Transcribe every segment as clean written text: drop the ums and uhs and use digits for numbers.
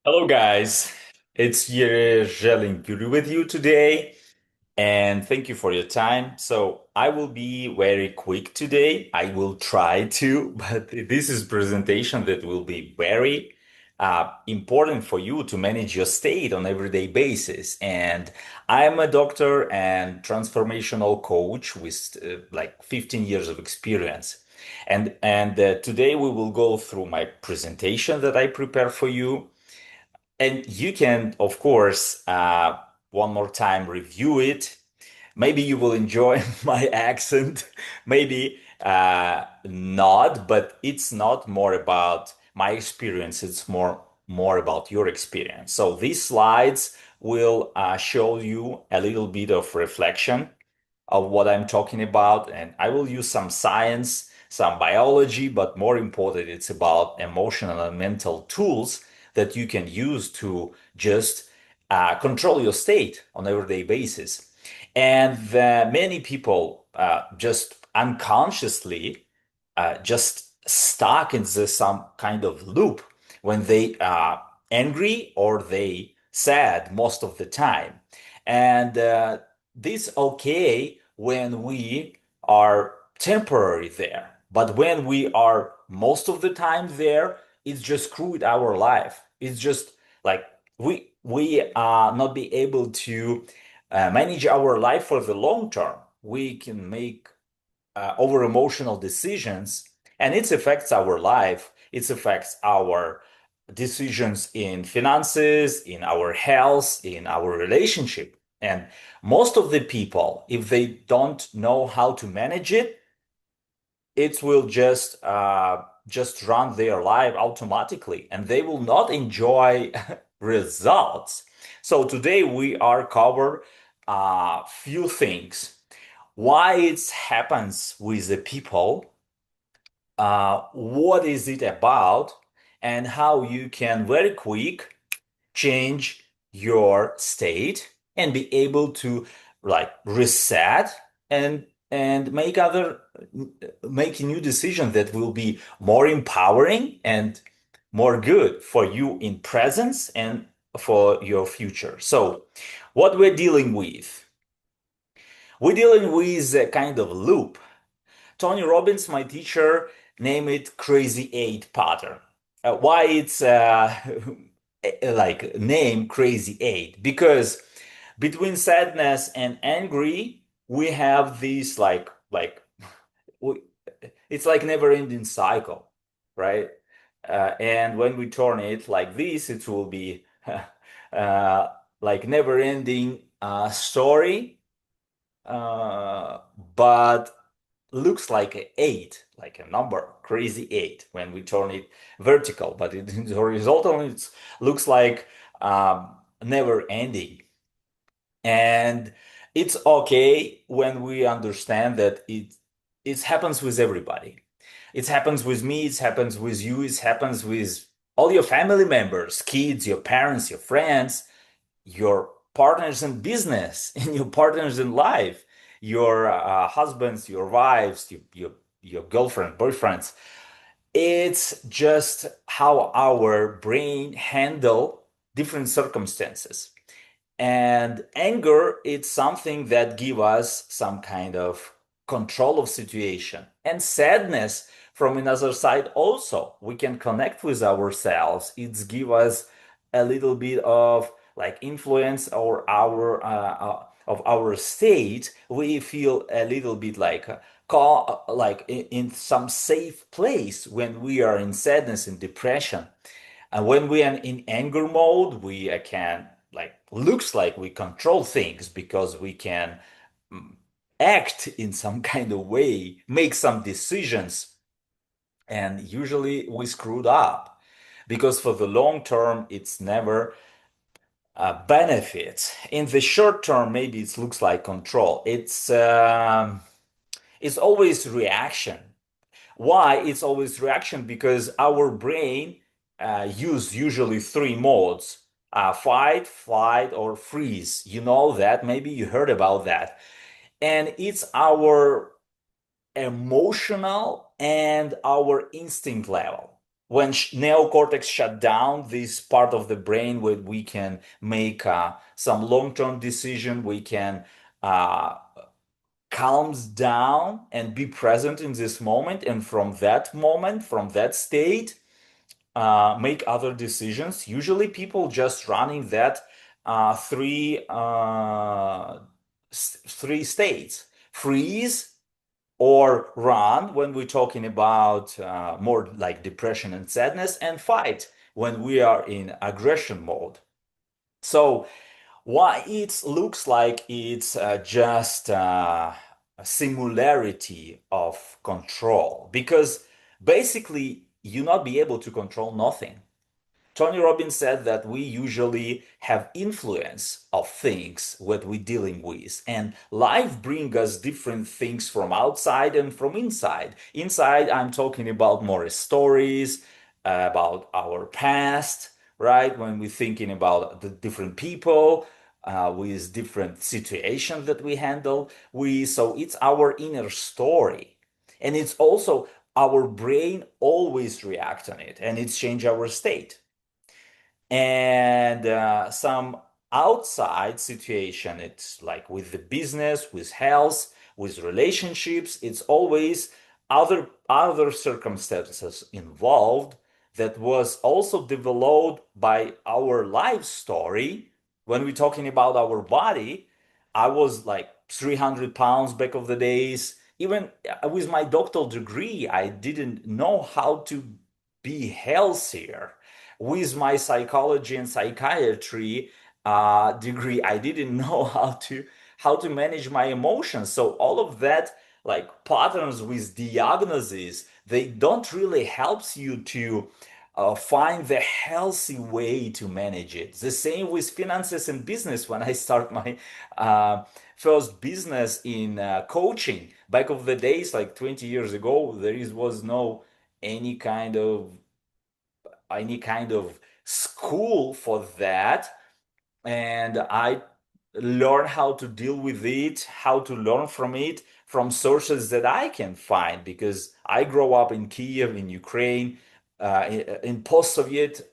Hello, guys. It's Jelin Guru with you today, and thank you for your time. So I will be very quick today. I will try to, but this is presentation that will be very important for you to manage your state on everyday basis. And I'm a doctor and transformational coach with like 15 years of experience. And today we will go through my presentation that I prepare for you. And you can, of course, one more time review it. Maybe you will enjoy my accent, maybe not, but it's not more about my experience, it's more about your experience. So these slides will show you a little bit of reflection of what I'm talking about, and I will use some science, some biology, but more important, it's about emotional and mental tools that you can use to just control your state on everyday basis. And many people just unconsciously just stuck in some kind of loop when they angry or they sad most of the time. And this okay when we are temporary there. But when we are most of the time there, it's just screwed our life. It's just like we not be able to manage our life for the long term. We can make over emotional decisions, and it affects our life. It affects our decisions in finances, in our health, in our relationship. And most of the people, if they don't know how to manage it, it will just run their life automatically, and they will not enjoy results. So today we are cover a few things. Why it happens with the people, what is it about, and how you can very quick change your state and be able to like reset and make a new decision that will be more empowering and more good for you in presence and for your future. So what we're dealing with, we're dealing with a kind of loop. Tony Robbins, my teacher, named it Crazy Eight pattern. Why it's like name Crazy Eight? Because between sadness and angry, we have this we, it's like never-ending cycle, right? And when we turn it like this, it will be uh, like never-ending story, uh, but looks like an eight, like a number, crazy eight, when we turn it vertical, but it, in the horizontal, it looks like never ending. And it's okay when we understand that it happens with everybody. It happens with me, it happens with you, it happens with all your family members, kids, your parents, your friends, your partners in business, and your partners in life, your husbands, your wives, your girlfriend, boyfriends. It's just how our brain handle different circumstances. And anger, it's something that give us some kind of control of situation. And sadness, from another side, also we can connect with ourselves. It's give us a little bit of like influence or our of our state. We feel a little bit like like in some safe place when we are in sadness and depression. And when we are in anger mode, we can like looks like we control things because we can mm, act in some kind of way, make some decisions, and usually we screwed up because for the long term, it's never benefits. In the short term, maybe it looks like control. It's always reaction. Why it's always reaction? Because our brain use usually three modes: fight, flight, or freeze. You know that, maybe you heard about that. And it's our emotional and our instinct level. when neocortex shut down, this part of the brain where we can make some long-term decision, we can uh, calms down and be present in this moment, and from that moment, from that state, make other decisions. Usually, people just running that three states: freeze or run when we're talking about more like depression and sadness, and fight when we are in aggression mode. So why it looks like it's just a similarity of control, because basically you not be able to control nothing. Tony Robbins said that we usually have influence of things what we're dealing with, and life brings us different things from outside and from inside. Inside, I'm talking about more stories about our past, right? When we're thinking about the different people with different situations that we handle, so it's our inner story, and it's also our brain always react on it, and it's change our state. And some outside situation, it's like with the business, with health, with relationships, it's always other circumstances involved that was also developed by our life story. When we're talking about our body, I was like 300 pounds back of the days. Even with my doctoral degree, I didn't know how to be healthier. With my psychology and psychiatry degree, I didn't know how to manage my emotions. So all of that, like patterns with diagnoses, they don't really helps you to find the healthy way to manage it. The same with finances and business. When I start my first business in coaching back of the days, like 20 years ago, was no any kind of any kind of school for that, and I learn how to deal with it, how to learn from it from sources that I can find, because I grow up in Kiev, in Ukraine, in post-Soviet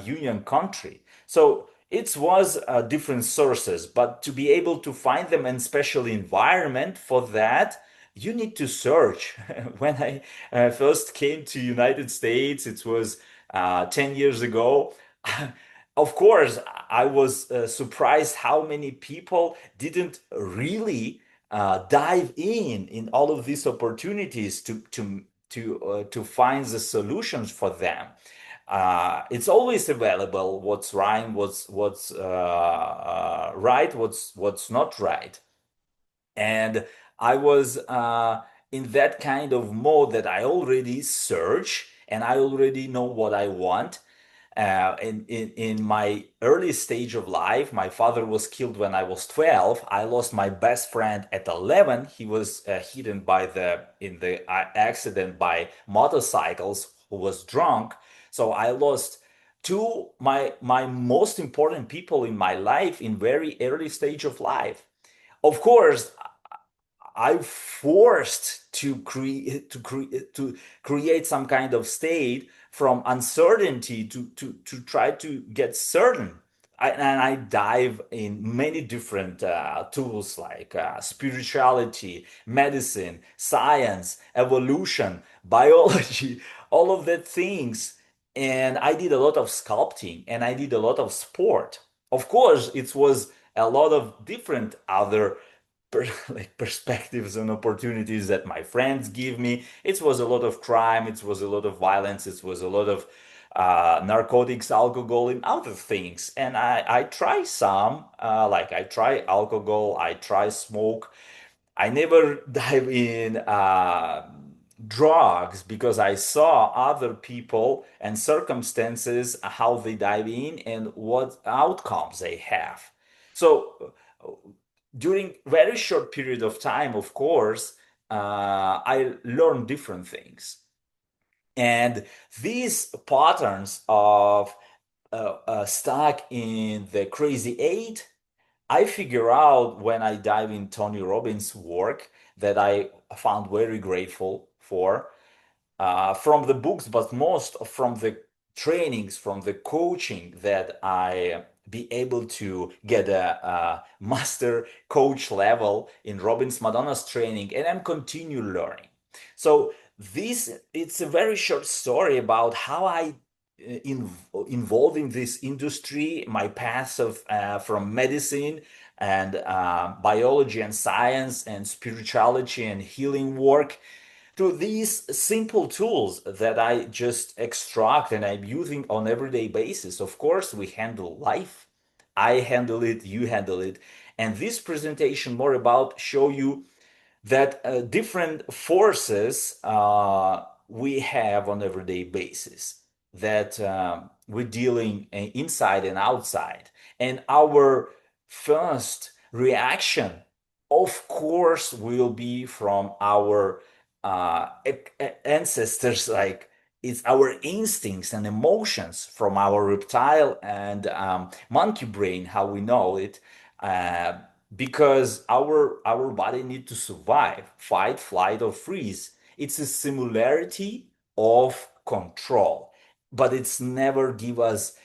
Union country. So it was different sources, but to be able to find them in special environment for that, you need to search. When I first came to United States, it was 10 years ago. Of course, I was surprised how many people didn't really dive in all of these opportunities to find the solutions for them. It's always available. What's right, what's right, what's not right. And I was in that kind of mode that I already search and I already know what I want. In my early stage of life, my father was killed when I was 12. I lost my best friend at 11. He was hidden by the in the accident by motorcycles who was drunk. So I lost two my most important people in my life in very early stage of life. Of course, I forced to create some kind of state from uncertainty to try to get certain. And I dive in many different tools like spirituality, medicine, science, evolution, biology, all of that things. And I did a lot of sculpting and I did a lot of sport. Of course, it was a lot of different other like perspectives and opportunities that my friends give me. It was a lot of crime, it was a lot of violence, it was a lot of narcotics, alcohol, and other things. And I try some, like I try alcohol, I try smoke. I never dive in drugs because I saw other people and circumstances how they dive in and what outcomes they have. So during very short period of time, of course, I learned different things. And these patterns of stuck in the crazy eight, I figure out when I dive in Tony Robbins' work that I found very grateful for. from the books, but most from the trainings, from the coaching that I be able to get a master coach level in Robbins Madonna's training, and I'm continue learning. So this it's a very short story about how I in, involved in this industry, my path of from medicine and biology and science and spirituality and healing work to these simple tools that I just extract and I'm using on everyday basis. Of course, we handle life. I handle it, you handle it. And this presentation more about show you that different forces we have on everyday basis that we're dealing inside and outside, and our first reaction of course will be from our ancestors, like it's our instincts and emotions from our reptile and monkey brain, how we know it, uh, because our body need to survive, fight, flight, or freeze. It's a similarity of control, but it's never give us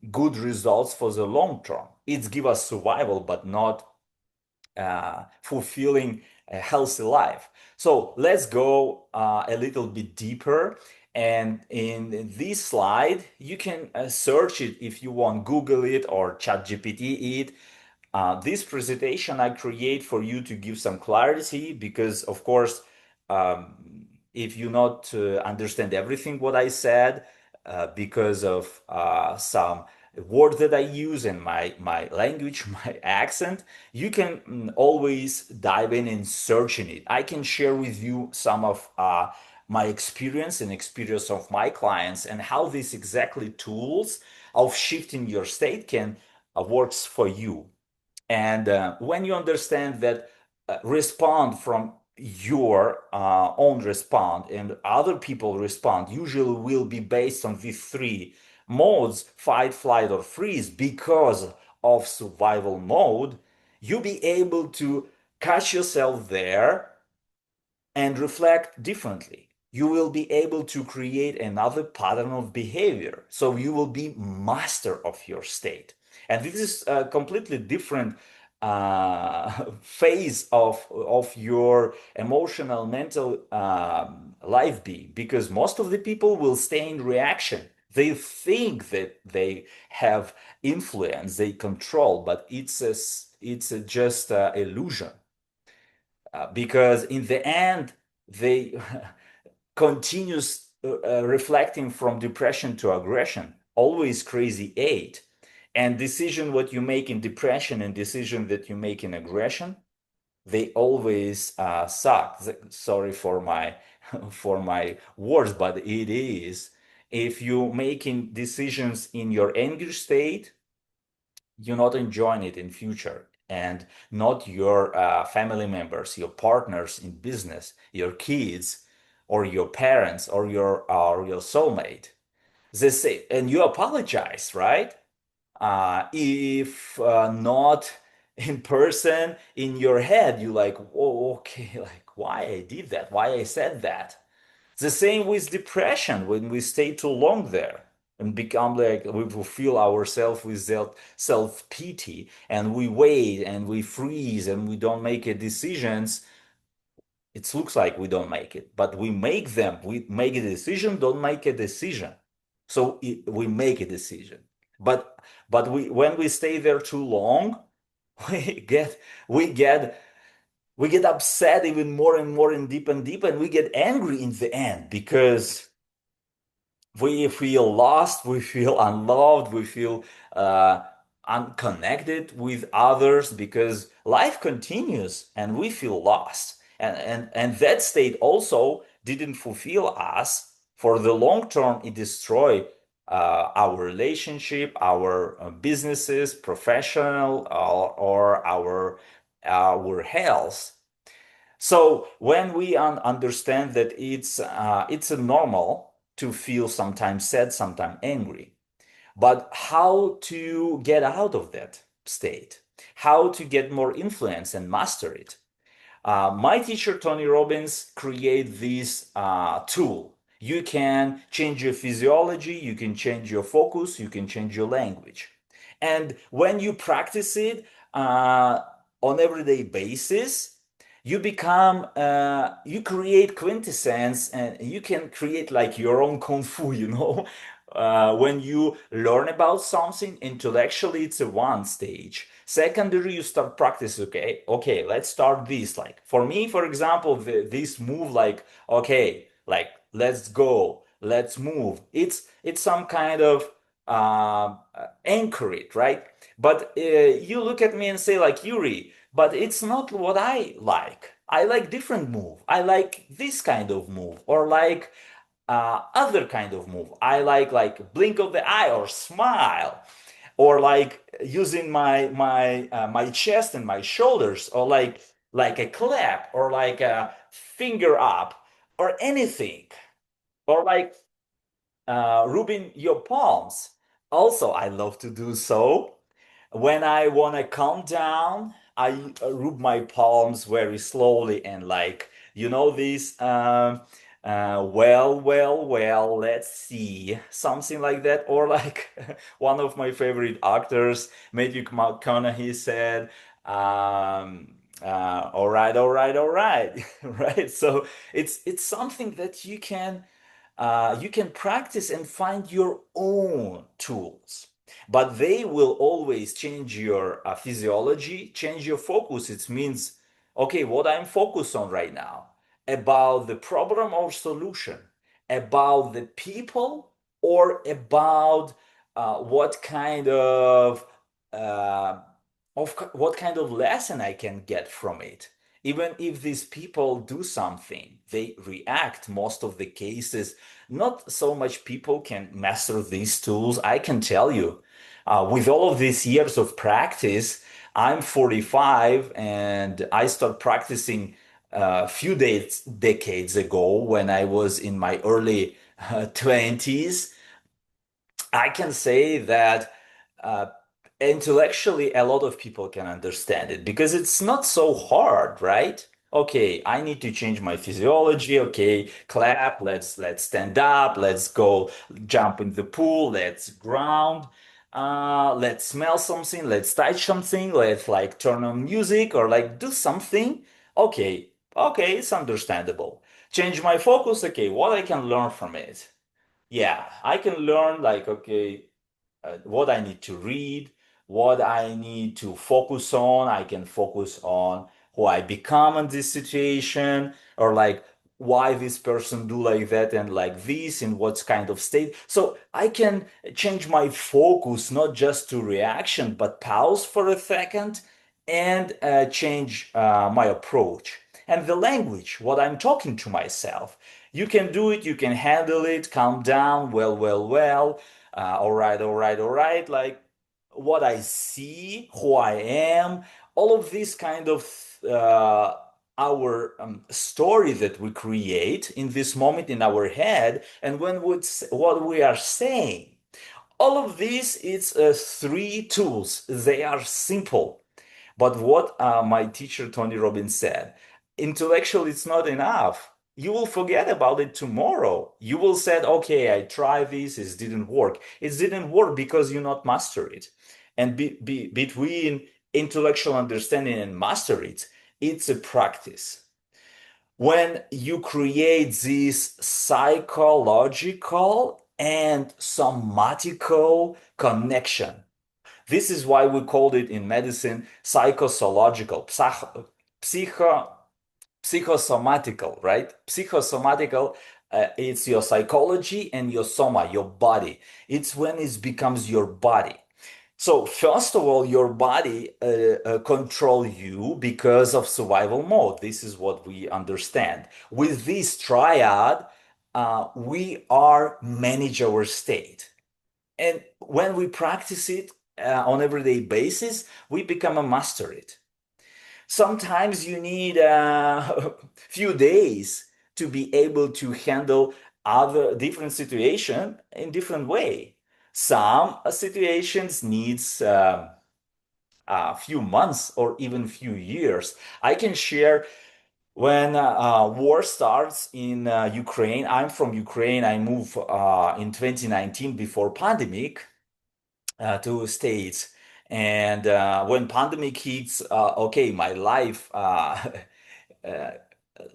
good results for the long term. It's give us survival, but not fulfilling a healthy life. So let's go a little bit deeper. And in this slide, you can search it if you want, Google it or ChatGPT it. This presentation I create for you to give some clarity because, of course, if you not understand everything what I said because of some word that I use and my language, my accent, you can always dive in and search in it. I can share with you some of my experience and experience of my clients and how these exactly tools of shifting your state can works for you. And when you understand that respond from your own respond and other people respond usually will be based on these three modes, fight, flight, or freeze, because of survival mode, you'll be able to catch yourself there and reflect differently. You will be able to create another pattern of behavior. So you will be master of your state. And this is a completely different phase of your emotional, mental life being, because most of the people will stay in reaction. They think that they have influence, they control, but it's just illusion because in the end they continues reflecting from depression to aggression, always crazy eight. And decision what you make in depression and decision that you make in aggression, they always suck. Sorry for my for my words, but it is. If you making decisions in your anger state, you're not enjoying it in future, and not your family members, your partners in business, your kids, or your parents, or your soulmate. They say, and you apologize, right? If not in person, in your head, you like, oh, okay, like why I did that, why I said that. The same with depression when we stay too long there and become like we will feel ourselves with self-pity and we wait and we freeze and we don't make a decisions. It looks like we don't make it, but we make them. We make a decision, don't make a decision. So we make a decision. But we when we stay there too long, we get we get we get upset even more and more and deep, and we get angry in the end because we feel lost, we feel unloved, we feel unconnected with others because life continues and we feel lost. And that state also didn't fulfill us. For the long term, it destroyed our relationship, our businesses, professional, or our health. So when we understand that it's a normal to feel sometimes sad, sometimes angry, but how to get out of that state, how to get more influence and master it. My teacher, Tony Robbins, create this tool. You can change your physiology, you can change your focus, you can change your language. And when you practice it on everyday basis, you create quintessence and you can create like your own kung fu, you know. When you learn about something intellectually, it's a one stage. Secondary, you start practice. Okay, let's start this. Like for me, for example, this move, like like let's go, let's move. It's some kind of anchor it, right? But you look at me and say like Yuri, but it's not what I like. I like different move. I like this kind of move, or like other kind of move. I like blink of the eye or smile, or like using my chest and my shoulders, or like a clap, or like a finger up, or anything, or like rubbing your palms. Also, I love to do so. When I want to calm down, I rub my palms very slowly and like, this, let's see, something like that. Or like one of my favorite actors, Matthew McConaughey said, all right, right? So it's something that you can practice and find your own tools, but they will always change your physiology, change your focus. It means, okay, what I'm focused on right now, about the problem or solution, about the people, or about what kind uh, what kind of lesson I can get from it. Even if these people do something, they react most of the cases. Not so much people can master these tools. I can tell you, with all of these years of practice, I'm 45 and I started practicing a few decades ago when I was in my early 20s. I can say that uh, intellectually, a lot of people can understand it because it's not so hard, right? Okay, I need to change my physiology. Okay, clap. Let's stand up. Let's go jump in the pool. Let's ground. Let's smell something. Let's touch something. Let's like turn on music or like do something. Okay, it's understandable. Change my focus. Okay, what I can learn from it. Yeah, I can learn like, okay, what I need to read, what I need to focus on. I can focus on who I become in this situation, or like why this person do like that and like this, in what kind of state. So I can change my focus not just to reaction, but pause for a second and change my approach. And the language, what I'm talking to myself. You can do it, you can handle it, calm down, well, all right, like what I see, who I am, all of this kind of our story that we create in this moment in our head, and what we are saying. All of this is three tools. They are simple. But what my teacher Tony Robbins said, intellectual it's not enough. You will forget about it tomorrow. You will say, okay, I tried this, it didn't work. It didn't work because you not master it. And between intellectual understanding and master it, it's a practice. When you create this psychological and somatical connection, this is why we called it in medicine psychosociological, psycho, psychosomatical, right? Psychosomatical, it's your psychology and your soma, your body. It's when it becomes your body. So first of all, your body control you because of survival mode. This is what we understand. With this triad, we are manage our state. And when we practice it on everyday basis, we become a master it. Sometimes you need a few days to be able to handle other different situation in different way. Some situations needs a few months or even few years. I can share. When war starts in Ukraine, I'm from Ukraine. I moved in 2019 before pandemic to States. And when pandemic hits, okay, my life uh,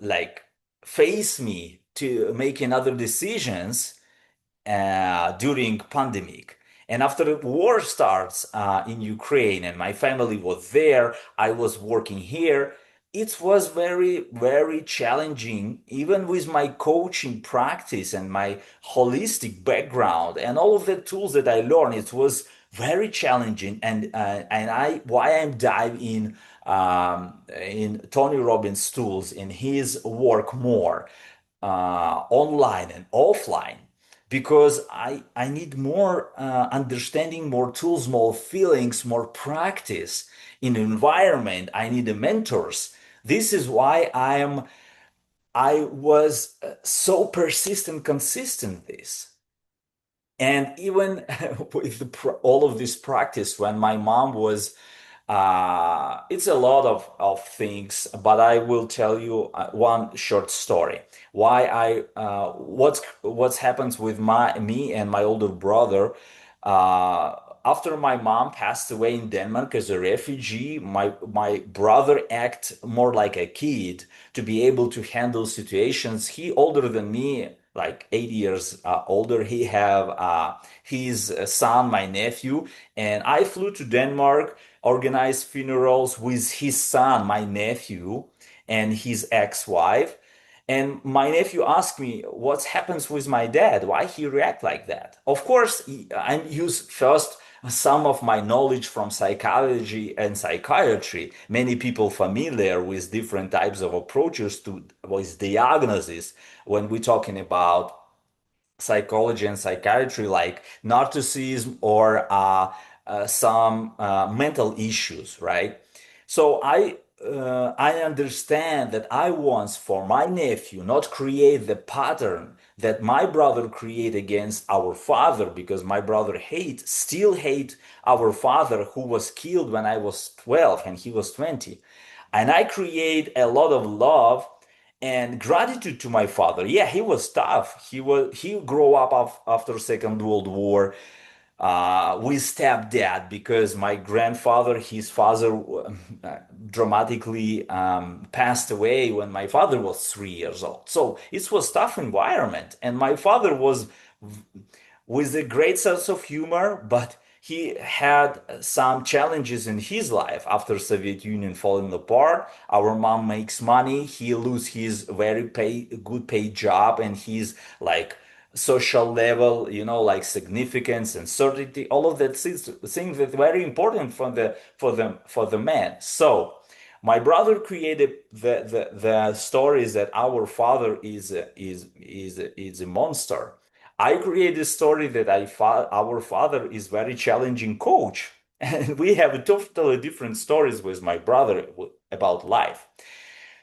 like face me to making other decisions during pandemic. And after the war starts in Ukraine and my family was there, I was working here. It was very, very challenging, even with my coaching practice and my holistic background and all of the tools that I learned. It was very challenging, and I why I'm diving in Tony Robbins tools in his work more online and offline because I need more understanding, more tools, more feelings, more practice in environment. I need the mentors. This is why I was so persistent, consistent this. And even with all of this practice, when my mom was it's a lot of things, but I will tell you one short story. Why what's happens with my me and my older brother. After my mom passed away in Denmark as a refugee, my brother act more like a kid to be able to handle situations. He older than me, like 8 years older. He have his son, my nephew, and I flew to Denmark, organized funerals with his son, my nephew, and his ex-wife. And my nephew asked me what happens with my dad, why he react like that. Of course, I use first some of my knowledge from psychology and psychiatry. Many people familiar with different types of approaches to with diagnosis when we're talking about psychology and psychiatry, like narcissism or some mental issues, right? So I understand that I want for my nephew not create the pattern that my brother create against our father, because my brother still hate our father who was killed when I was 12 and he was 20. And I create a lot of love and gratitude to my father. Yeah, he was tough. He grew up after Second World War with stepdad because my grandfather, his father, dramatically passed away when my father was 3 years old. So it was tough environment, and my father was with a great sense of humor, but he had some challenges in his life after Soviet Union falling apart. Our mom makes money, he lose his good paid job and his like social level, like significance and certainty, all of that things that very important for the man. So my brother created the stories that our father is a monster. I create a story that our father is very challenging coach, and we have totally different stories with my brother about life.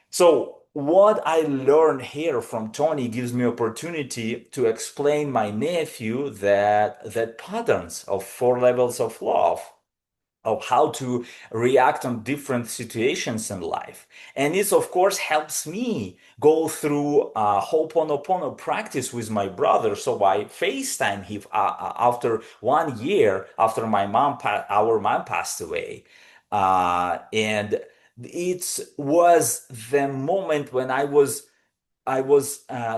So what I learned here from Tony gives me opportunity to explain my nephew that patterns of 4 levels of love, of how to react on different situations in life. And this, of course, helps me go through Ho'oponopono practice with my brother. So I FaceTime him after 1 year after our mom passed away. And it was the moment when I was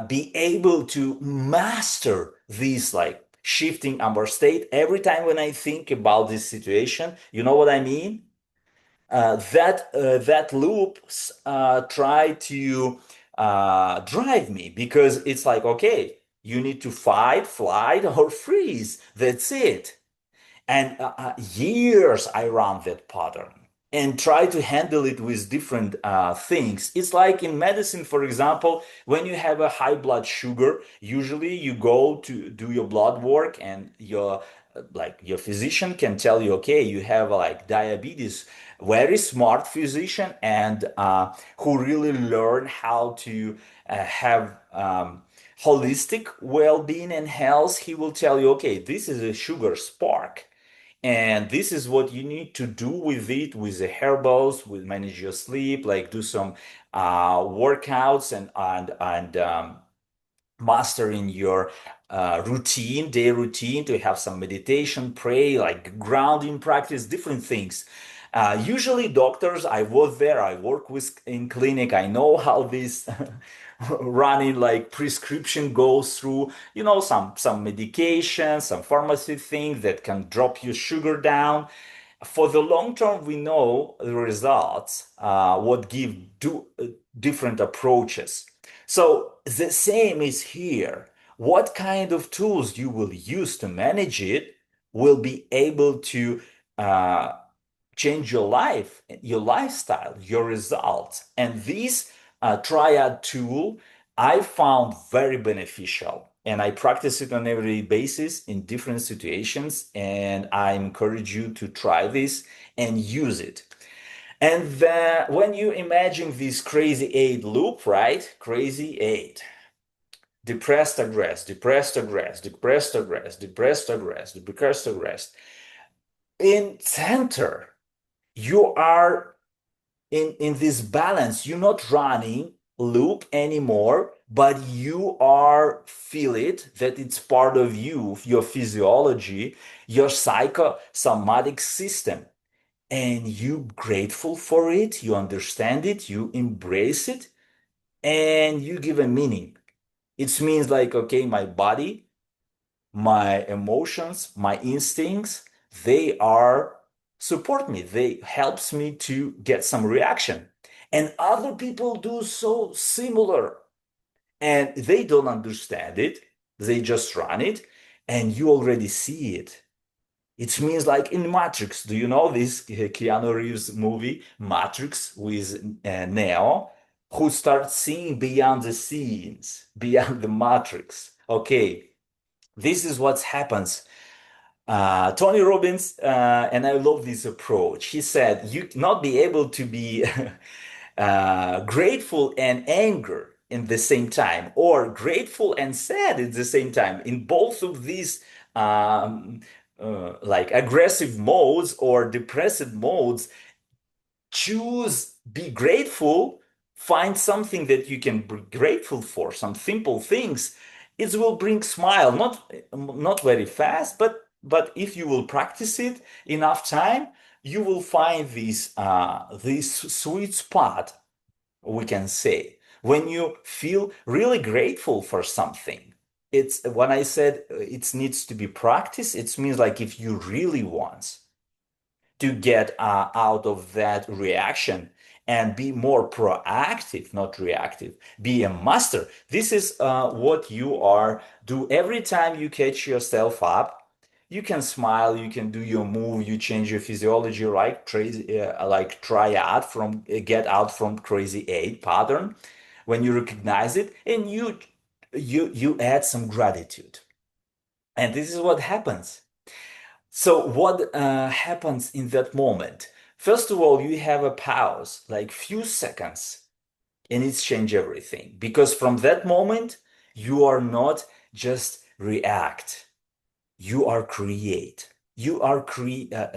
be able to master this like shifting our state every time when I think about this situation. You know what I mean? That loops try to drive me because it's like, okay, you need to fight, flight, or freeze. That's it. And years I ran that pattern and try to handle it with different things. It's like in medicine, for example, when you have a high blood sugar, usually you go to do your blood work and your physician can tell you, okay, you have like diabetes. Very smart physician and who really learn how to have holistic well-being and health. He will tell you, okay, this is a sugar spark And this is what you need to do with it, with the herbals, with manage your sleep, like do some workouts and mastering your routine, day routine, to have some meditation, pray, like grounding practice, different things. Usually doctors, I was there, I work with in clinic, I know how this running like prescription goes through, some medication, some pharmacy things that can drop your sugar down. For the long term, we know the results, what give different approaches. So the same is here. What kind of tools you will use to manage it will be able to uh, change your life, your lifestyle, your results. And this triad tool I found very beneficial. And I practice it on every basis in different situations. And I encourage you to try this and use it. And then when you imagine this crazy eight loop, right? Crazy eight. Depressed aggress, depressed aggress, depressed aggress, depressed aggress, depressed aggress. In center, you are in this balance. You're not running loop anymore, but you are feel it that it's part of you, your physiology, your psychosomatic system, and you grateful for it, you understand it, you embrace it, and you give a meaning. It means like, okay, my body, my emotions, my instincts, they are support me. They helps me to get some reaction. And other people do so similar and they don't understand it. They just run it and you already see it. It means like in Matrix. Do you know this Keanu Reeves movie, Matrix, with Neo, who starts seeing beyond the scenes, beyond the Matrix? Okay, this is what happens. Tony Robbins, and I love this approach. He said, you cannot be able to be grateful and anger in the same time, or grateful and sad at the same time. In both of these, um, like aggressive modes or depressive modes, choose be grateful, find something that you can be grateful for, some simple things. It will bring smile, not very fast, but if you will practice it enough time, you will find this sweet spot, we can say, when you feel really grateful for something. It's when I said it needs to be practiced, it means like if you really want to get out of that reaction and be more proactive, not reactive, be a master. This is what you are do every time you catch yourself up. You can smile, you can do your move, you change your physiology, like crazy, like triad from get out from crazy eight pattern. When you recognize it, and you add some gratitude, and this is what happens. So what happens in that moment? First of all, you have a pause, like few seconds, and it's change everything. Because from that moment, you are not just react, you are create. You are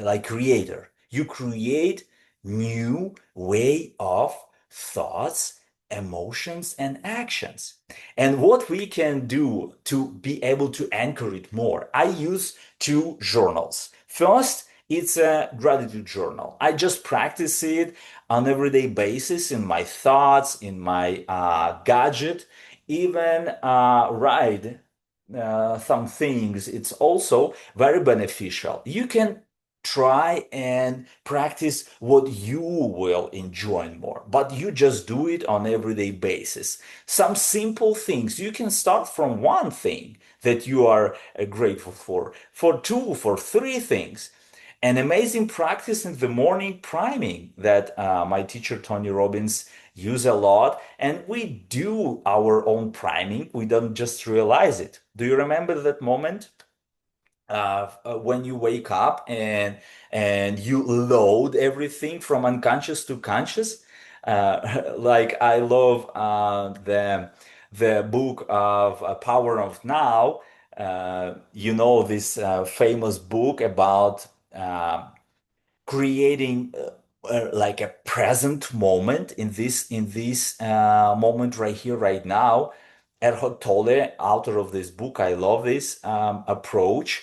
like creator. You create new way of thoughts, emotions, and actions. And what we can do to be able to anchor it more, I use two journals. First, it's a gratitude journal. I just practice it on everyday basis in my thoughts, in my gadget, even ride some things. It's also very beneficial. You can try and practice what you will enjoy more, but you just do it on everyday basis. Some simple things. You can start from one thing that you are grateful for two, for three things. An amazing practice in the morning priming that my teacher Tony Robbins use a lot, and we do our own priming. We don't just realize it. Do you remember that moment when you wake up and you load everything from unconscious to conscious? Like I love the book of Power of Now. You know this famous book about creating like a present moment in this moment right here, right now. Erhard Tolle, author of this book, I love this approach.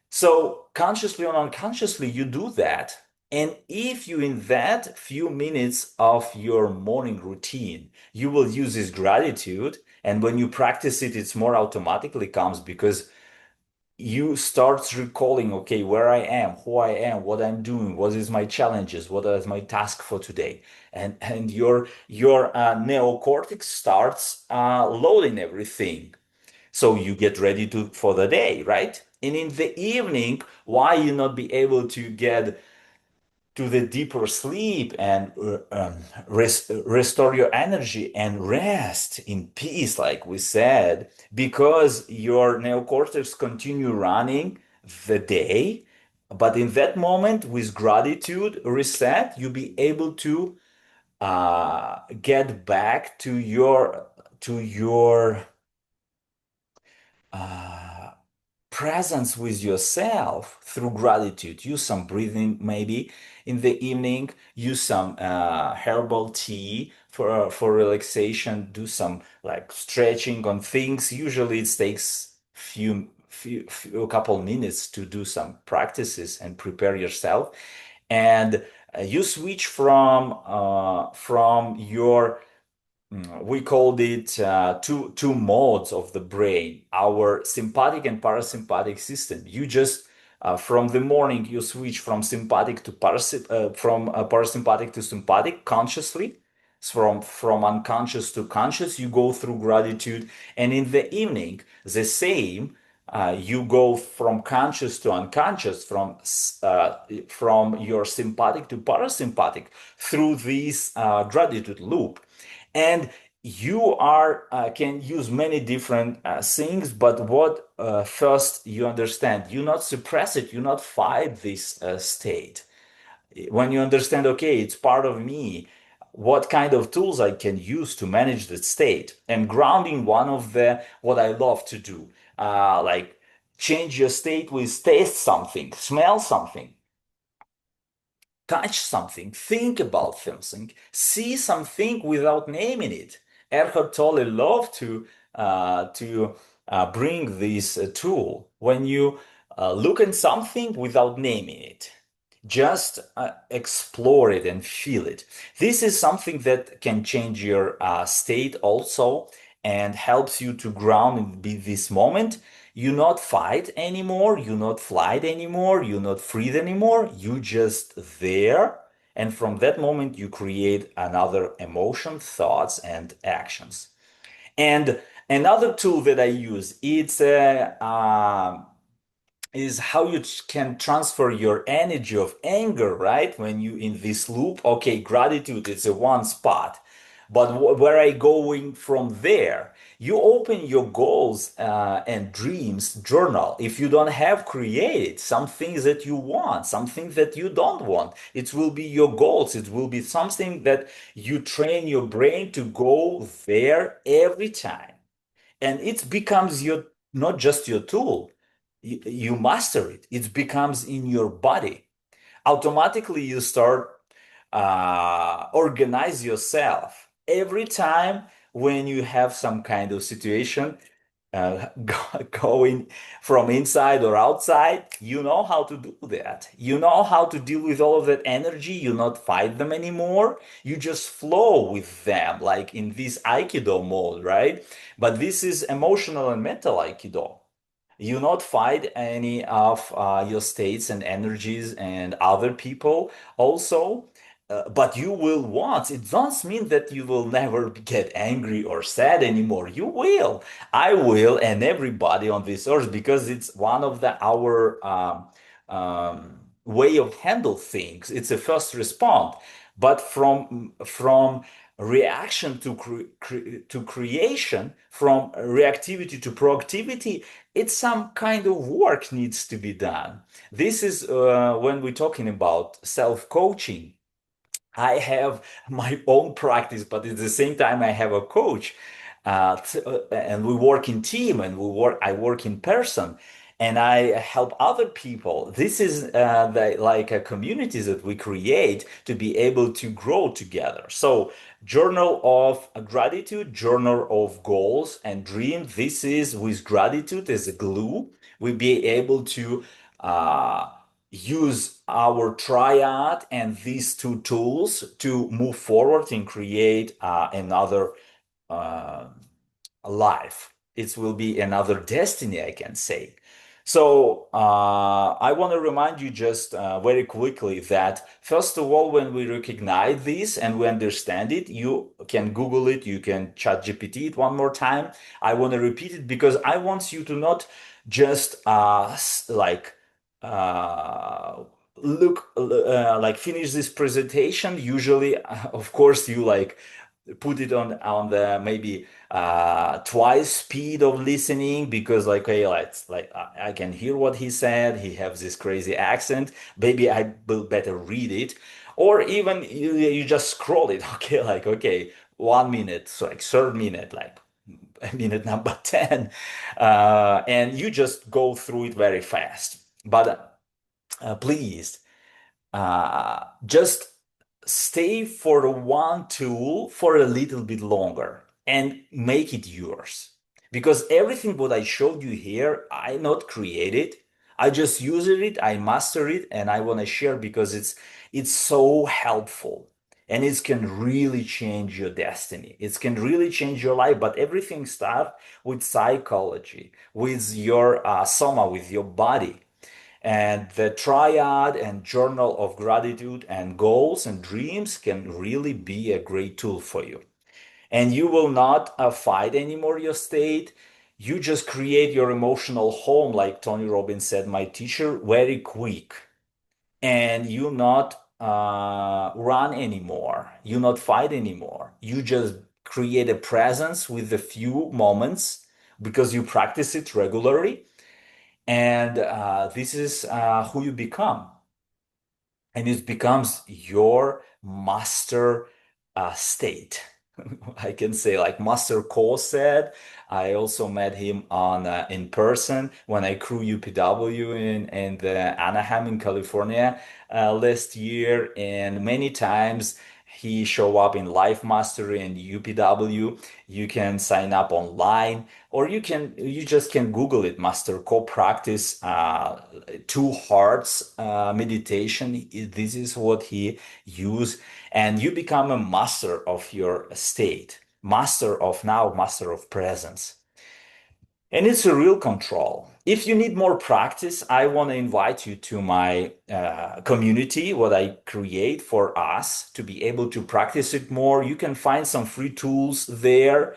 So consciously or unconsciously, you do that. And if you, in that few minutes of your morning routine, you will use this gratitude, and when you practice it, it's more automatically comes because you start recalling, okay, where I am, who I am, what I'm doing, what is my challenges, what is my task for today, and your neocortex starts loading everything, so you get ready to for the day, right? And in the evening, why you not be able to get to the deeper sleep and restore your energy and rest in peace, like we said, because your neocortex continue running the day. But in that moment, with gratitude reset, you'll be able to get back to your uh, presence with yourself through gratitude. Use some breathing maybe in the evening. Use some herbal tea for relaxation. Do some like stretching on things. Usually it takes few couple minutes to do some practices and prepare yourself. And you switch from your we called it two modes of the brain, our sympathetic and parasympathetic system. You just from the morning you switch from sympathetic to parasympathetic to sympathetic consciously. From unconscious to conscious, you go through gratitude, and in the evening, the same. You go from conscious to unconscious, from your sympathetic to parasympathetic through this gratitude loop. And you are can use many different things, but what first you understand, you not suppress it, you not fight this state. When you understand, okay, it's part of me, what kind of tools I can use to manage the state. And grounding, one of the what I love to do, like change your state with taste something, smell something, touch something, think about something, see something without naming it. Eckhart Tolle loved to bring this tool. When you look at something without naming it, just explore it and feel it. This is something that can change your state also and helps you to ground and be this moment. You not fight anymore, you not flight anymore, you not freeze anymore, you just there. And from that moment, you create another emotion, thoughts, and actions. And another tool that I use, it's is how you can transfer your energy of anger, right? When you in this loop, okay, gratitude is a one spot, but where I going from there? You open your goals and dreams journal. If you don't have created some things that you want, some things that you don't want, it will be your goals. It will be something that you train your brain to go there every time, and it becomes your not just your tool. You master it. It becomes in your body. Automatically you start organize yourself every time when you have some kind of situation going from inside or outside. You know how to do that. You know how to deal with all of that energy. You not fight them anymore. You just flow with them, like in this Aikido mode, right? But this is emotional and mental Aikido. You not fight any of your states and energies and other people also, but you will want. It doesn't mean that you will never get angry or sad anymore. You will. I will, and everybody on this earth, because it's one of the our way of handle things. It's a first response, but from reaction to to creation, from reactivity to proactivity, it's some kind of work needs to be done. This is when we're talking about self-coaching. I have my own practice, but at the same time, I have a coach, and we work in team, and I work in person. and I help other people. This is like a community that we create to be able to grow together. So, journal of gratitude, journal of goals and dreams. This is with gratitude as a glue. We'll be able to uh, use our triad and these two tools to move forward and create another uh, life. It will be another destiny, I can say. So I want to remind you just very quickly that first of all, when we recognize this and we understand it, you can Google it, you can chat GPT it one more time. I want to repeat it because I want you to not just like uh, look like finish this presentation. Usually, of course, you like put it on the maybe twice speed of listening because like hey let's like I can hear what he said, he has this crazy accent, maybe I will better read it, or even you just scroll it. Okay, like okay, 1 minute, so like third minute, like minute number 10, and you just go through it very fast. But please just stay for the one tool for a little bit longer and make it yours. Because everything what I showed you here, I not created. I just used it, I mastered it, and I want to share because it's so helpful. And it can really change your destiny. It can really change your life. But everything starts with psychology, with your soma, with your body. And the triad and journal of gratitude and goals and dreams can really be a great tool for you. And you will not fight anymore your state. You just create your emotional home, like Tony Robbins said, my teacher, very quick. And you not run anymore. You not fight anymore. You just create a presence with a few moments because you practice it regularly, and this is who you become. And it becomes your master state. I can say, like Master Cole said, I also met him on in person when I crew UPW in the Anaheim in California last year, and many times he show up in Life Mastery and UPW. You can sign up online, or you just can Google it, Master Co practice two hearts meditation. This is what he use, and you become a master of your state, master of now, master of presence. And it's a real control. If you need more practice, I want to invite you to my community, what I create for us to be able to practice it more. You can find some free tools there.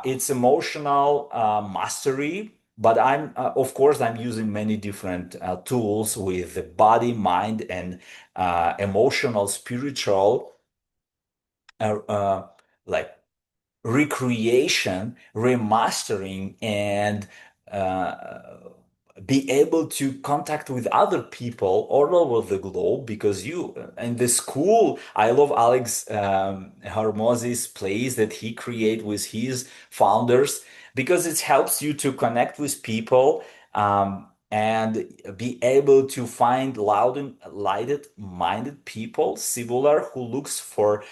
It's emotional mastery, but of course, I'm using many different tools with the body, mind, and emotional, spiritual, uh, uh, like recreation, remastering, and uh, be able to contact with other people all over the globe. Because you in the school, I love Alex Hormozzi's plays that he create with his founders, because it helps you to connect with people, and be able to find loud and lighted minded people similar who looks for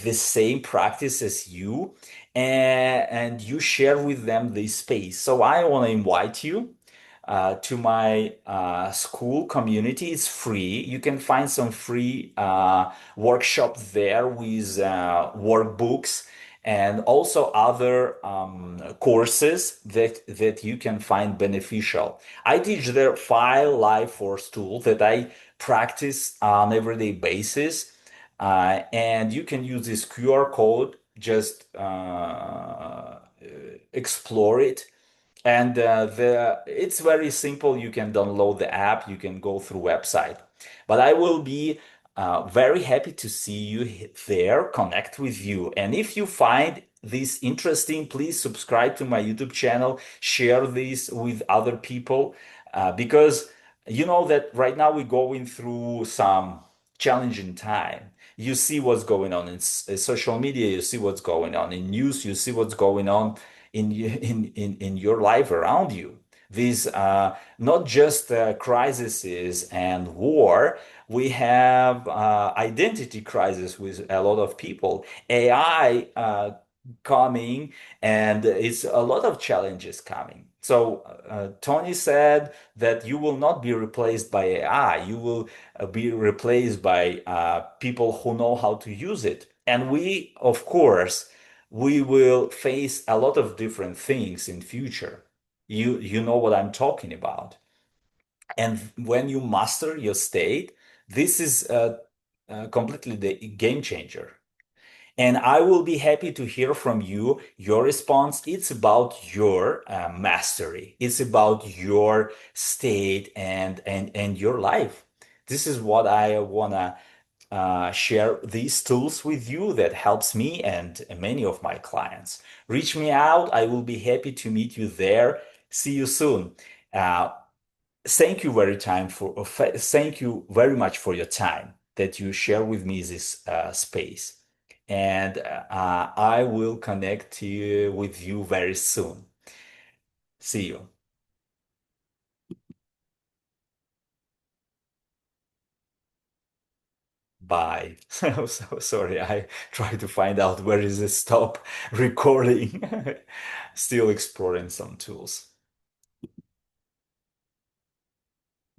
the same practice as you, and you share with them this space. So I want to invite you to my school community. It's free. You can find some free workshops there with workbooks and also other courses that you can find beneficial. I teach there 5 life force tools that I practice on everyday basis, and you can use this QR code, just explore it. And the it's very simple. You can download the app, you can go through website. But I will be very happy to see you there, connect with you. And if you find this interesting, please subscribe to my YouTube channel, share this with other people, because you know that right now we're going through some challenging time. You see what's going on in social media, you see what's going on in news, you see what's going on in your life around you. these not just crises and war. We have identity crisis with a lot of people, AI coming, and it's a lot of challenges coming. So Tony said that you will not be replaced by AI. You will be replaced by people who know how to use it. And we, of course, we will face a lot of different things in future. You know what I'm talking about. And when you master your state, this is completely the game changer. And I will be happy to hear from you your response. It's about your mastery. It's about your state and your life. This is what I wanna share these tools with you that helps me and many of my clients. Reach me out. I will be happy to meet you there. See you soon. Uh, thank you very much for your time that you share with me this space. And I will connect with you very soon. See you. Bye. So sorry, I try to find out where is the stop recording. Still exploring some tools.